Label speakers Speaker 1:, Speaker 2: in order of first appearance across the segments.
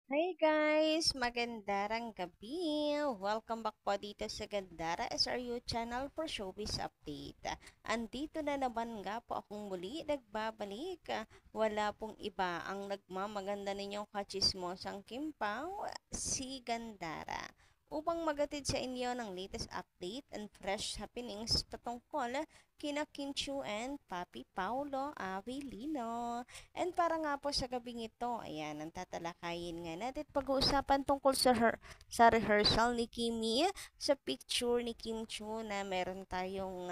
Speaker 1: Hi guys! Magandang gabi! Welcome back po dito sa Gandara SRU channel for Showbiz Update. Andito na naman nga po akong muli nagbabalik. Wala pong iba ang nagmamaganda ninyong kachismosang Kimpaw, si Gandara. Upang magatid sa inyo ng latest update and fresh happenings patungkol kina Kim Chiu and Papi Paulo Avellino. And para nga po sa gabing ito, ayan, ang tatalakayin nga natin pag-uusapan tungkol sa rehearsal ni Kimi, sa picture ni Kim Chu na meron tayong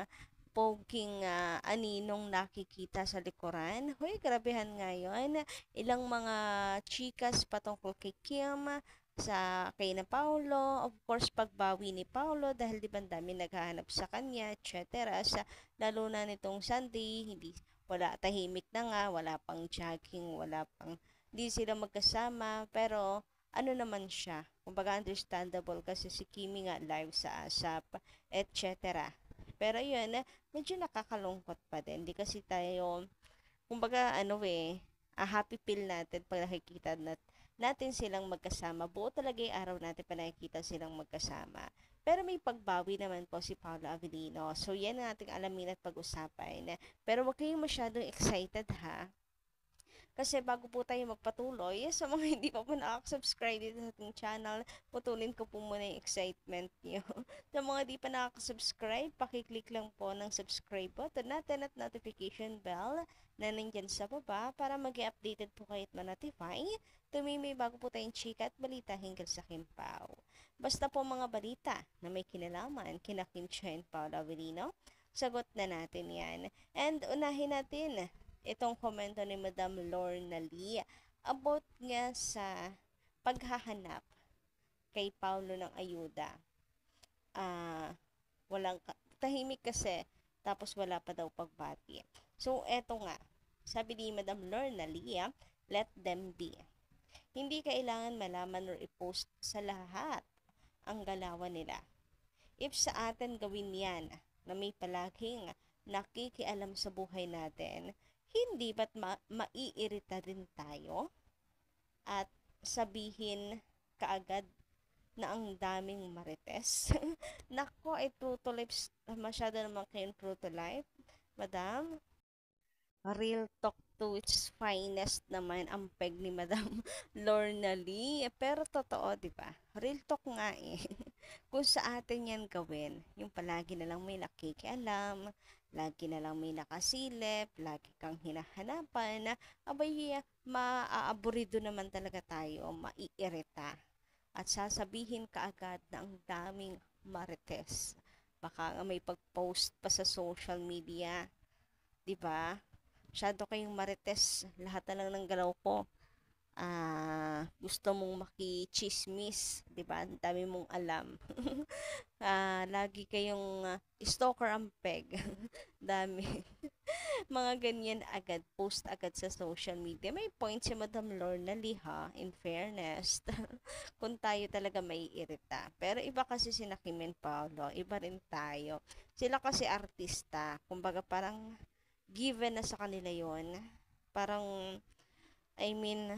Speaker 1: poging aninong nakikita sa likuran. Hoy, grabehan nga yun. Ilang mga chikas patungkol kay Kim, sa kay na Paulo, of course pagbawi ni Paulo dahil di ba ang dami naghahanap sa kanya, etc. Lalo na nitong Sunday, hindi wala, tahimik na nga, wala pang jogging, wala pang, hindi sila magkasama, pero ano naman siya, kumbaga understandable kasi si Kimi nga live sa ASAP, etc. Pero yun, medyo nakakalungkot pa din, hindi kasi tayo, kumbaga ano happy feel natin pag nakikita natin silang magkasama. Buo talaga yung araw natin pag nakikita silang magkasama. Pero may pagbawi naman po si Paolo Avellino. So, yan ang ating alamin at pag-usapan. Pero wag kayong masyadong excited ha. Kasi bago po tayo magpatuloy, sa mga hindi pa po nakaka-subscribe dito sa ating channel, putulin ko po muna yung excitement nyo. Sa mga di pa nakaka-subscribe, pakiclick lang po ng subscribe button natin at notification bell na nandyan sa baba para mag-updated po kayo at ma-notify tuwing may bago po tayong chika at balita hinggil sa Kimpaw. Basta po mga balita na may kinalaman kina Kim Chiu and Paolo Avellino, sagot na natin yan. And unahin natin itong komento ni Madam Lorna Lee about nga sa paghahanap kay Paulo ng ayuda. Ah, walang tahimik kasi tapos wala pa daw pagbati. So eto nga, sabi ni Madam Lorna Lee, let them be. Hindi kailangan malaman or i-post sa lahat ang galawan nila. If sa atin gawin yan na may palaging nakikialam sa buhay natin, hindi ba't maiirita din tayo at sabihin kaagad na ang daming marites? Nako, ay true to life, masyado naman kayong true to life, madam. Real talk to its finest naman ang peg ni Madam Lorna Lee. Pero totoo, di ba? Real talk nga eh. Kung sa atin yan gawin, yung palagi na lang may nakikialam, lagi na lang may nakasilip, lagi kang hinahanapan, na abay, maaaburido naman talaga tayo, maiirita. At sasabihin kaagad na ang daming marites. Baka nga may pag-post pa sa social media, di ba? Masyado kayong marites, lahat na lang ng galaw ko. Gusto mong makichismis, 'di ba? Ang dami mong alam. Lagi kayong stalker ang peg. Dami. Mga ganyan agad, post agad sa social media. May point si Madam Lorna Lee ha, in fairness. Kung tayo talaga may irita. Pero iba kasi si Kim and Paolo, iba rin tayo. Sila kasi artista. Kumbaga parang given na sa kanila yon. Parang, I mean,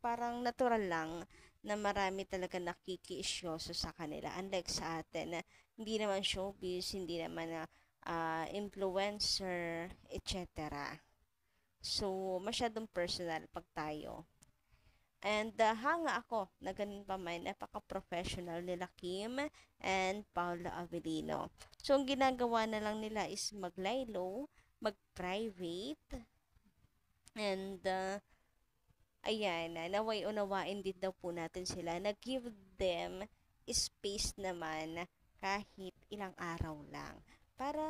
Speaker 1: parang natural lang na marami talaga nakikiisyoso sa kanila. Unlike sa atin, na hindi naman showbiz, hindi naman influencer, etc. So, masyadong personal pag tayo. And hanga ako na ganun pa man, napaka-professional nila Kim and Paula Avellino. So, ang ginagawa na lang nila is mag-lie low, mag-private, and ayan, naway unawain din daw po natin sila. Nag-give them space naman kahit ilang araw lang. Para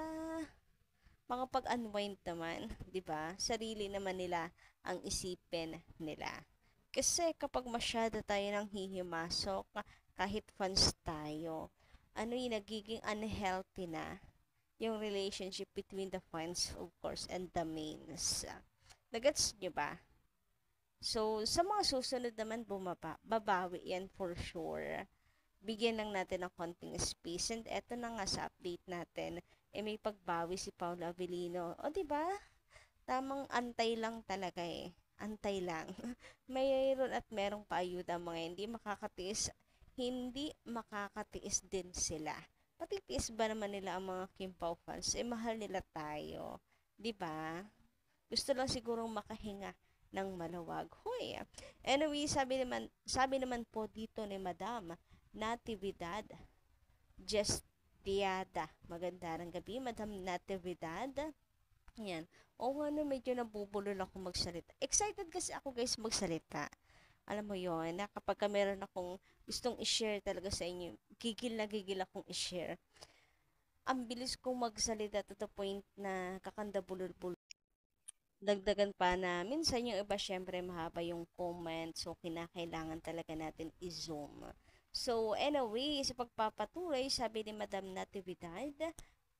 Speaker 1: makapag-unwind naman, 'di ba? Sarili naman nila ang isipin nila. Kasi kapag masyado tayo nang hihimasok, kahit fans tayo, ano yung nagiging unhealthy na yung relationship between the fans, of course, and the mains. Nagets nyo ba? So, sa mga susunod naman babawi yan for sure. Bigyan lang natin ng konting space. And eto na nga sa update natin, may pagbawi si Paula Avellino. O, di ba? Tamang antay lang talaga eh. antay lang. Mayroon at merong paayuda mga hindi makakatiis din sila. Patitiis ba naman nila ang mga Kimpaw fans? Eh, mahal nila tayo. 'Di ba? Gusto lang sigurong makahinga ng maluwag. Hoy. Anyway, sabi naman po dito ni Madam Natividad Gestiada. Maganda ng gabi, Madam Natividad. Yan. O ano, medyo nabubulol ako magsalita. Excited kasi ako guys magsalita. Alam mo yon na kapag meron akong gustong i-share talaga sa inyo, gigil na gigil akong i-share. Ang bilis kong magsalita to the point na kakanda bulol-bulol. Dagdagan pa na minsan yung iba syempre mahaba yung comment, so kinakailangan talaga natin i-zoom. So anyway, sa pagpapatuloy, sabi ni Madam Natividad,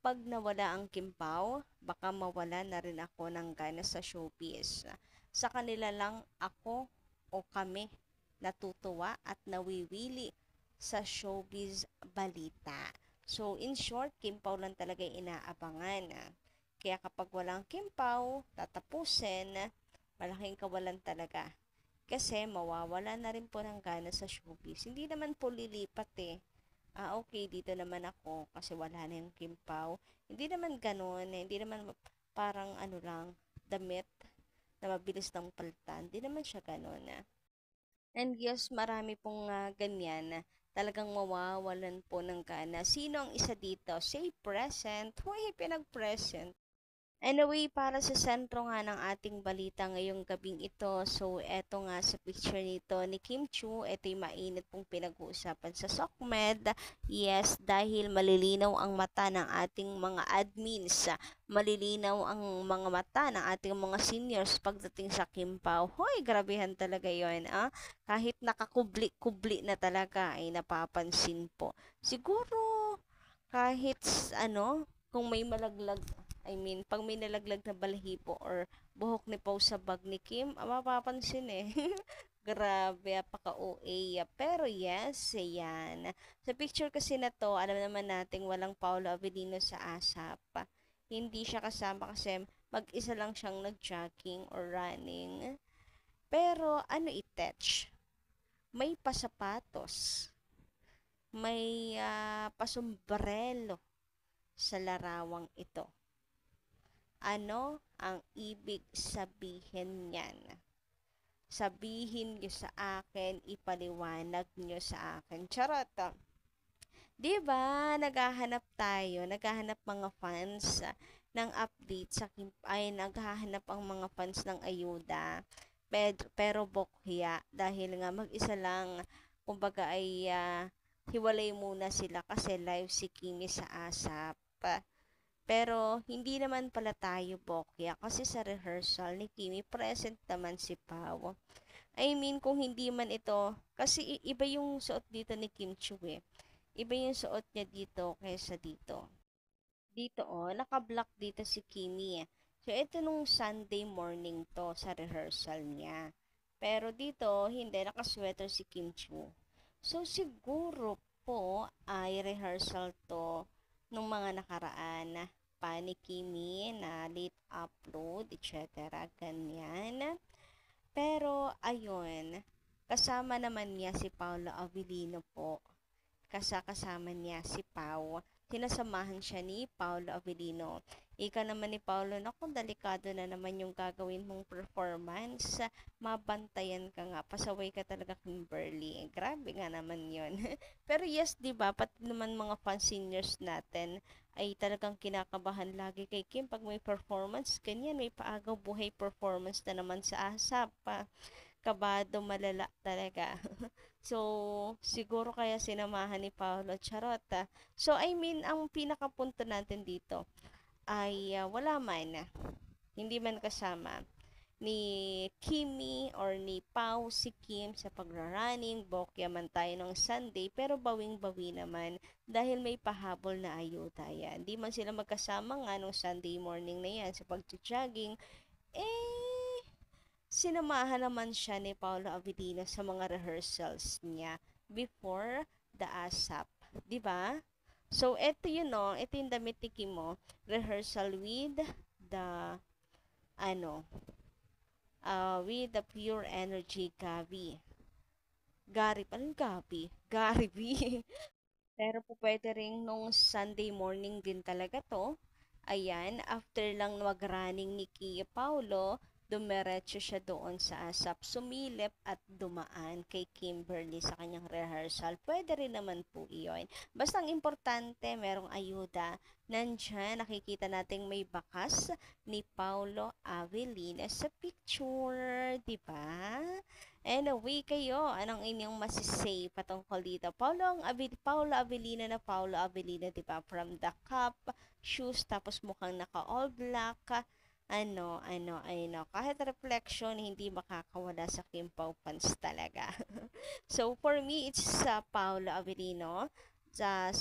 Speaker 1: pag nawala ang Kimpaw, baka mawala na rin ako ng gana sa showbiz. Sa kanila lang ako o kami natutuwa at nawiwili sa showbiz balita. So in short, Kimpaw lang talaga inaabangan. Kaya kapag walang Kimpaw, tatapusin, malaking kawalan talaga. Kasi mawawala na rin po ng gana sa showbiz. Hindi naman po lilipat eh. Okay, dito naman ako kasi wala na yung Kimpaw. Hindi naman ganun eh. Hindi naman parang ano lang, damit na mabilis ng paltan. Hindi naman siya ganun. And yes, marami pong ganyan na talagang mawawalan po ng gana. Sino ang isa dito? Say present. Huwag pinag-present. Anyway, para sa sentro nga ng ating balita ngayong gabing ito, so eto nga sa picture nito ni Kim Chu, ito yung mainit pong pinag-uusapan sa SOCMED. Yes, dahil malilinaw ang mata ng ating mga admins, malilinaw ang mga mata ng ating mga seniors pagdating sa Kimpaw. Hoy, grabehan talaga yon ah. Kahit nakakubli-kubli na talaga ay napapansin po. Siguro, kahit kung may malaglag pag may nalaglag na balahibo or buhok ni Pau sa bag ni Kim, mapapansin eh. Grabe, apaka-OA. Pero yes, yan. Sa picture kasi na to, alam naman nating walang Paolo Avellino sa ASAP. Hindi siya kasama kasi mag-isa lang siyang nag-jogging or running. Pero ano itech? May pasapatos. May pasombrelo sa larawang ito. Ano ang ibig sabihin niyan? Sabihin niyo sa akin, ipaliwanag niyo sa akin. Charot. 'Di ba? Naghahanap mga fans ng update naghahanap ang mga fans ng ayuda. Pero bokya dahil nga mag-isa lang, kumbaga ay hiwalay muna sila kasi live si Kimi sa ASAP. Pero hindi naman pala tayo bokya kasi sa rehearsal ni Kimi present naman si Pao. Kung hindi man ito, kasi iba yung suot dito ni Kim Chu eh. Iba yung suot niya dito kaysa dito. Dito naka-black dito si Kimi eh. So ito nung Sunday morning to sa rehearsal niya. Pero dito, hindi, naka-sweater si Kim Chu. So siguro po ay rehearsal to nung mga nakaraan pa ni Kimi na late upload, etc. Ganyan. Pero, ayun, kasama naman niya si Paolo Avellino po. Kasama niya si Pau. Sinasamahan siya ni Paolo Avellino. Ika naman ni Paolo, naku, delikado na naman yung gagawin mong performance. Mabantayan ka nga. Pasaway ka talaga, Kimberly. Grabe nga naman yon. Pero yes, di ba pati naman mga fan seniors natin ay talagang kinakabahan lagi kay Kim pag may performance. Ganyan, may paagaw buhay performance na naman sa ASAP. Kabado malala talaga. So, siguro kaya sinamahan ni Paolo Charota. So, ang pinakapunto natin dito ay wala man, hindi man kasama ni Kimi or ni Pau si Kim sa pagra-running, bokya man tayo ng Sunday, pero bawing-bawi naman dahil may pahabol na ayuda yan. Hindi man sila magkasama nga nung Sunday morning na yan sa pag-jogging, sinamahan naman siya ni Paolo Avellino sa mga rehearsals niya before the ASAP. Diba? So, ito ito yung damit ni Kim mo, rehearsal with the, with the Pure Energy Gabi. Gary, anong Gabi? Gary B. Pero po pwede rin nung Sunday morning din talaga to. Ayan, after lang mag-running ni Kia Paulo, dumiretso siya doon sa ASAP, sumilip at dumaan kay Kimberly sa kanyang rehearsal. Pwede rin naman po iyon. Basta ang importante, merong ayuda. Nandyan, nakikita nating may bakas ni Paulo Avelina sa picture, di ba? Anyway, kayo, anong inyong masisay patungkol dito? Paulo Avelina na Paulo Avelina, di ba? From the cup, shoes, tapos mukhang naka all black, kahit reflection, hindi makakawala sa Kim Pao fans talaga. So, for me, it's Paulo Avelino, sa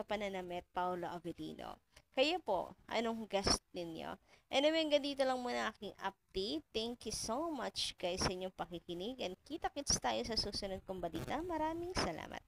Speaker 1: pananamit, Paulo Avelino. Kayo po, anong guest ninyo? Anyway, hanggang dito lang muna aking update. Thank you so much guys sa inyong pakikinig and kita-kits tayo sa susunod kong balita. Maraming salamat.